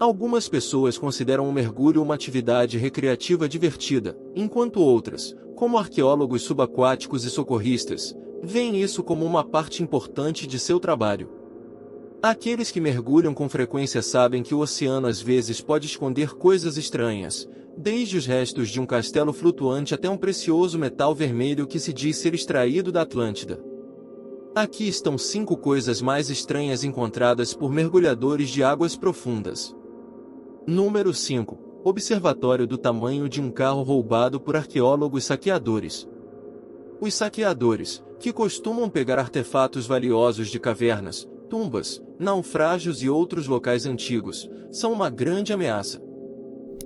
Algumas pessoas consideram o mergulho uma atividade recreativa divertida, enquanto outras, como arqueólogos subaquáticos e socorristas, veem isso como uma parte importante de seu trabalho. Aqueles que mergulham com frequência sabem que o oceano às vezes pode esconder coisas estranhas, desde os restos de um castelo flutuante até um precioso metal vermelho que se diz ser extraído da Atlântida. Aqui estão 5 coisas mais estranhas encontradas por mergulhadores de águas profundas. Número 5. Observatório do tamanho de um carro roubado por arqueólogos saqueadores. Os saqueadores, que costumam pegar artefatos valiosos de cavernas, tumbas, naufrágios e outros locais antigos, são uma grande ameaça.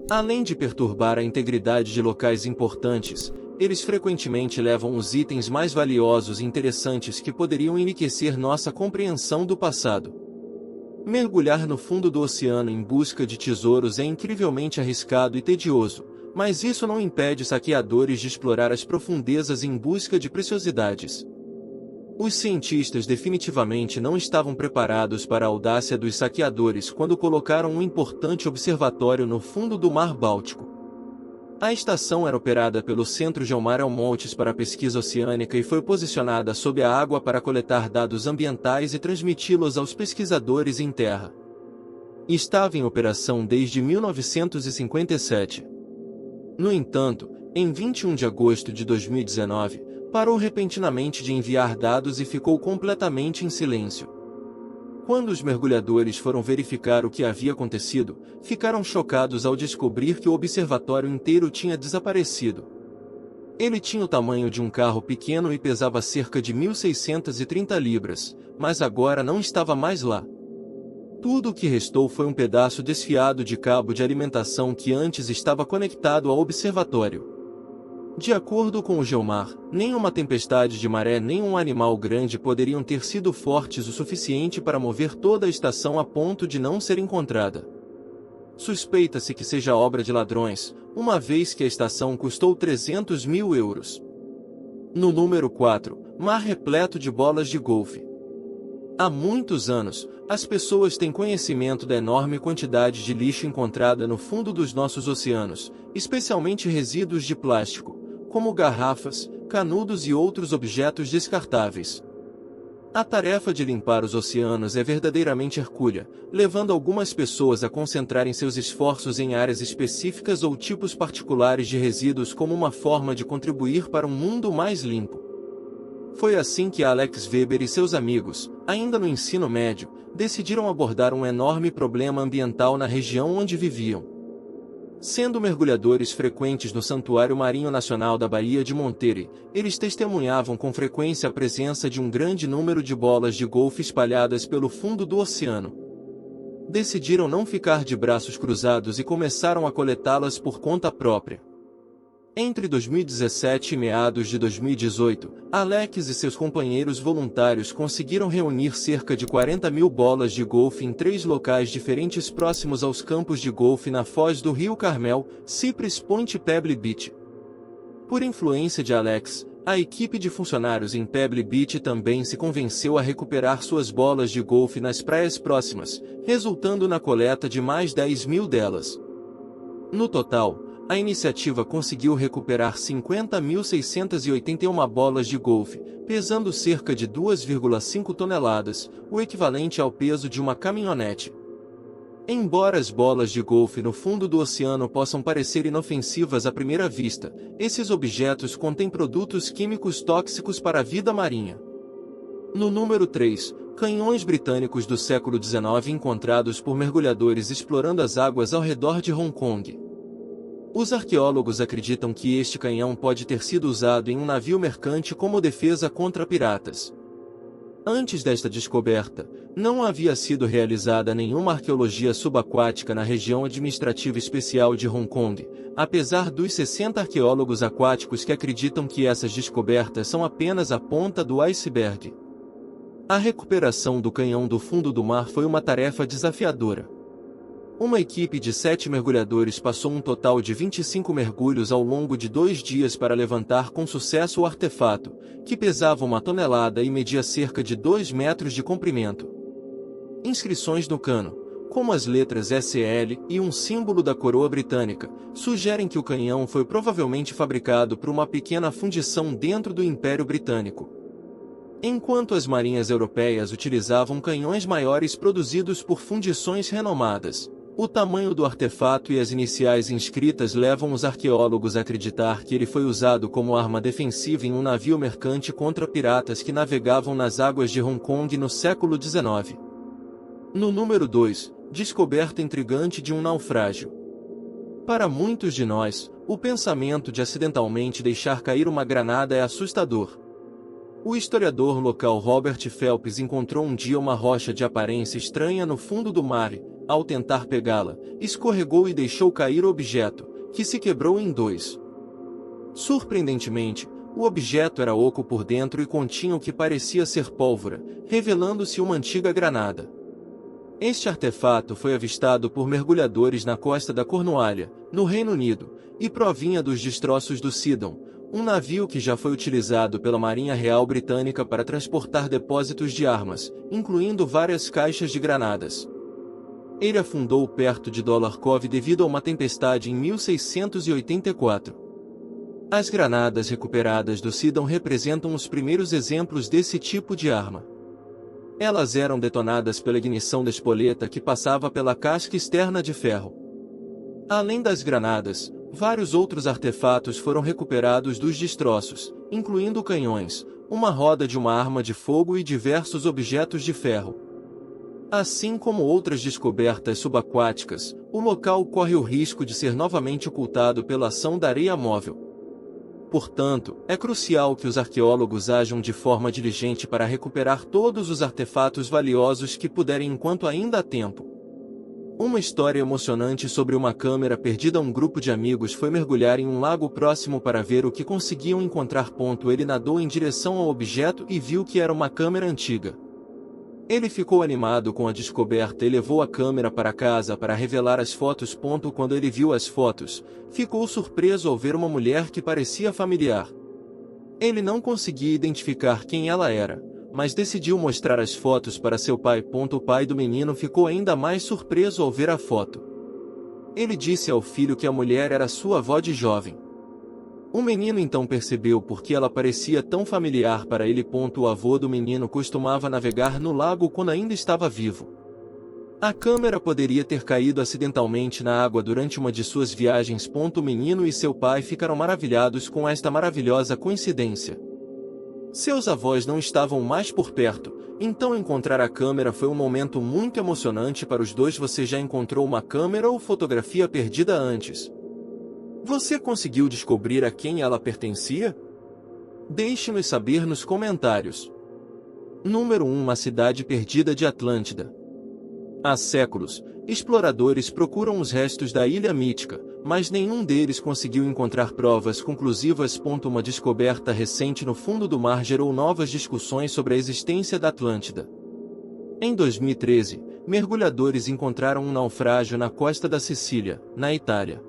Além de perturbar a integridade de locais importantes, eles frequentemente levam os itens mais valiosos e interessantes que poderiam enriquecer nossa compreensão do passado. Mergulhar no fundo do oceano em busca de tesouros é incrivelmente arriscado e tedioso, mas isso não impede saqueadores de explorar as profundezas em busca de preciosidades. Os cientistas definitivamente não estavam preparados para a audácia dos saqueadores quando colocaram um importante observatório no fundo do Mar Báltico. A estação era operada pelo Centro Geomar Helmholtz para a pesquisa oceânica e foi posicionada sob a água para coletar dados ambientais e transmiti-los aos pesquisadores em terra. Estava em operação desde 1957. No entanto, em 21 de agosto de 2019, parou repentinamente de enviar dados e ficou completamente em silêncio. Quando os mergulhadores foram verificar o que havia acontecido, ficaram chocados ao descobrir que o observatório inteiro tinha desaparecido. Ele tinha o tamanho de um carro pequeno e pesava cerca de 1.630 libras, mas agora não estava mais lá. Tudo o que restou foi um pedaço desfiado de cabo de alimentação que antes estava conectado ao observatório. De acordo com o Geomar, nenhuma tempestade de maré nem um animal grande poderiam ter sido fortes o suficiente para mover toda a estação a ponto de não ser encontrada. Suspeita-se que seja obra de ladrões, uma vez que a estação custou 300 mil euros. No número 4, mar repleto de bolas de golfe. Há muitos anos, as pessoas têm conhecimento da enorme quantidade de lixo encontrada no fundo dos nossos oceanos, especialmente resíduos de plástico, como garrafas, canudos e outros objetos descartáveis. A tarefa de limpar os oceanos é verdadeiramente hercúlea, levando algumas pessoas a concentrarem seus esforços em áreas específicas ou tipos particulares de resíduos como uma forma de contribuir para um mundo mais limpo. Foi assim que Alex Weber e seus amigos, ainda no ensino médio, decidiram abordar um enorme problema ambiental na região onde viviam. Sendo mergulhadores frequentes no Santuário Marinho Nacional da Baía de Monterey, eles testemunhavam com frequência a presença de um grande número de bolas de golfe espalhadas pelo fundo do oceano. Decidiram não ficar de braços cruzados e começaram a coletá-las por conta própria. Entre 2017 e meados de 2018, Alex e seus companheiros voluntários conseguiram reunir cerca de 40 mil bolas de golfe em 3 locais diferentes próximos aos campos de golfe na foz do Rio Carmel, Cypress Point e Pebble Beach. Por influência de Alex, a equipe de funcionários em Pebble Beach também se convenceu a recuperar suas bolas de golfe nas praias próximas, resultando na coleta de mais 10 mil delas. No total, a iniciativa conseguiu recuperar 50.681 bolas de golfe, pesando cerca de 2,5 toneladas, o equivalente ao peso de uma caminhonete. Embora as bolas de golfe no fundo do oceano possam parecer inofensivas à primeira vista, esses objetos contêm produtos químicos tóxicos para a vida marinha. No número 3, canhões britânicos do século XIX encontrados por mergulhadores explorando as águas ao redor de Hong Kong. Os arqueólogos acreditam que este canhão pode ter sido usado em um navio mercante como defesa contra piratas. Antes desta descoberta, não havia sido realizada nenhuma arqueologia subaquática na região administrativa especial de Hong Kong, apesar dos 60 arqueólogos aquáticos que acreditam que essas descobertas são apenas a ponta do iceberg. A recuperação do canhão do fundo do mar foi uma tarefa desafiadora. Uma equipe de 7 mergulhadores passou um total de 25 mergulhos ao longo de 2 dias para levantar com sucesso o artefato, que pesava 1 tonelada e media cerca de 2 metros de comprimento. Inscrições no cano. como as letras SL e um símbolo da coroa britânica, sugerem que o canhão foi provavelmente fabricado por uma pequena fundição dentro do Império Britânico. Enquanto as marinhas europeias utilizavam canhões maiores produzidos por fundições renomadas, o tamanho do artefato e as iniciais inscritas levam os arqueólogos a acreditar que ele foi usado como arma defensiva em um navio mercante contra piratas que navegavam nas águas de Hong Kong no século XIX. No número 2, descoberta intrigante de um naufrágio. Para muitos de nós, o pensamento de acidentalmente deixar cair uma granada é assustador. O historiador local Robert Phelps encontrou um dia uma rocha de aparência estranha no fundo do mar e, ao tentar pegá-la, escorregou e deixou cair o objeto, que se quebrou em dois. Surpreendentemente, o objeto era oco por dentro e continha o que parecia ser pólvora, revelando-se uma antiga granada. Este artefato foi avistado por mergulhadores na costa da Cornualha, no Reino Unido, e provinha dos destroços do Sidon, um navio que já foi utilizado pela Marinha Real Britânica para transportar depósitos de armas, incluindo várias caixas de granadas. Ele afundou perto de Cove devido a uma tempestade em 1684. As granadas recuperadas do Sidon representam os primeiros exemplos desse tipo de arma. Elas eram detonadas pela ignição da espoleta que passava pela casca externa de ferro. Além das granadas, vários outros artefatos foram recuperados dos destroços, incluindo canhões, uma roda de uma arma de fogo e diversos objetos de ferro. Assim como outras descobertas subaquáticas, o local corre o risco de ser novamente ocultado pela ação da areia móvel. Portanto, é crucial que os arqueólogos ajam de forma diligente para recuperar todos os artefatos valiosos que puderem enquanto ainda há tempo. Uma história emocionante sobre uma câmera perdida. Um grupo de amigos foi mergulhar em um lago próximo para ver o que conseguiam encontrar. Ele nadou em direção ao objeto e viu que era uma câmera antiga. Ele ficou animado com a descoberta e levou a câmera para casa para revelar as fotos. Quando ele viu as fotos, ficou surpreso ao ver uma mulher que parecia familiar. Ele não conseguia identificar quem ela era, mas decidiu mostrar as fotos para seu pai. O pai do menino ficou ainda mais surpreso ao ver a foto. Ele disse ao filho que a mulher era sua avó de jovem. O menino então percebeu por que ela parecia tão familiar para ele. O avô do menino costumava navegar no lago quando ainda estava vivo. A câmera poderia ter caído acidentalmente na água durante uma de suas viagens. O menino e seu pai ficaram maravilhados com esta maravilhosa coincidência. Seus avós não estavam mais por perto, então encontrar a câmera foi um momento muito emocionante para os dois. Você já encontrou uma câmera ou fotografia perdida antes? Você conseguiu descobrir a quem ela pertencia? Deixe-nos saber nos comentários. Número 1. A cidade perdida de Atlântida. Há séculos, exploradores procuram os restos da ilha mítica, mas nenhum deles conseguiu encontrar provas conclusivas. Uma descoberta recente no fundo do mar gerou novas discussões sobre a existência da Atlântida. Em 2013, mergulhadores encontraram um naufrágio na costa da Sicília, na Itália.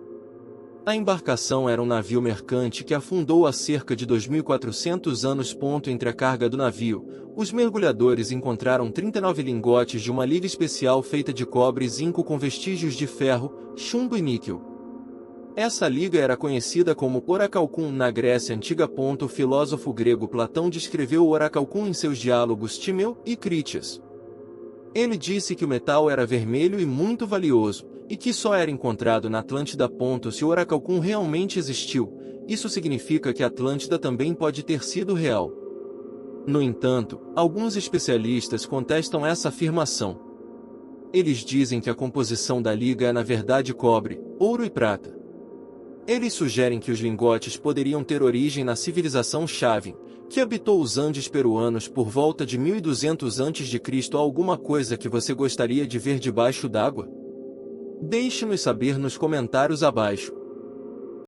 A embarcação era um navio mercante que afundou há cerca de 2.400 anos. Entre a carga do navio, os mergulhadores encontraram 39 lingotes de uma liga especial feita de cobre e zinco com vestígios de ferro, chumbo e níquel. Essa liga era conhecida como oracalcum na Grécia Antiga. O filósofo grego Platão descreveu o oracalcum em seus diálogos Timeu e Critias. Ele disse que o metal era vermelho e muito valioso, e que só era encontrado na Atlântida. Se o oracalcum realmente existiu, isso significa que a Atlântida também pode ter sido real. No entanto, alguns especialistas contestam essa afirmação. Eles dizem que a composição da liga é na verdade cobre, ouro e prata. Eles sugerem que os lingotes poderiam ter origem na civilização Chavin, que habitou os Andes peruanos por volta de 1200 a.C. Alguma coisa que você gostaria de ver debaixo d'água? Deixe-nos saber nos comentários abaixo.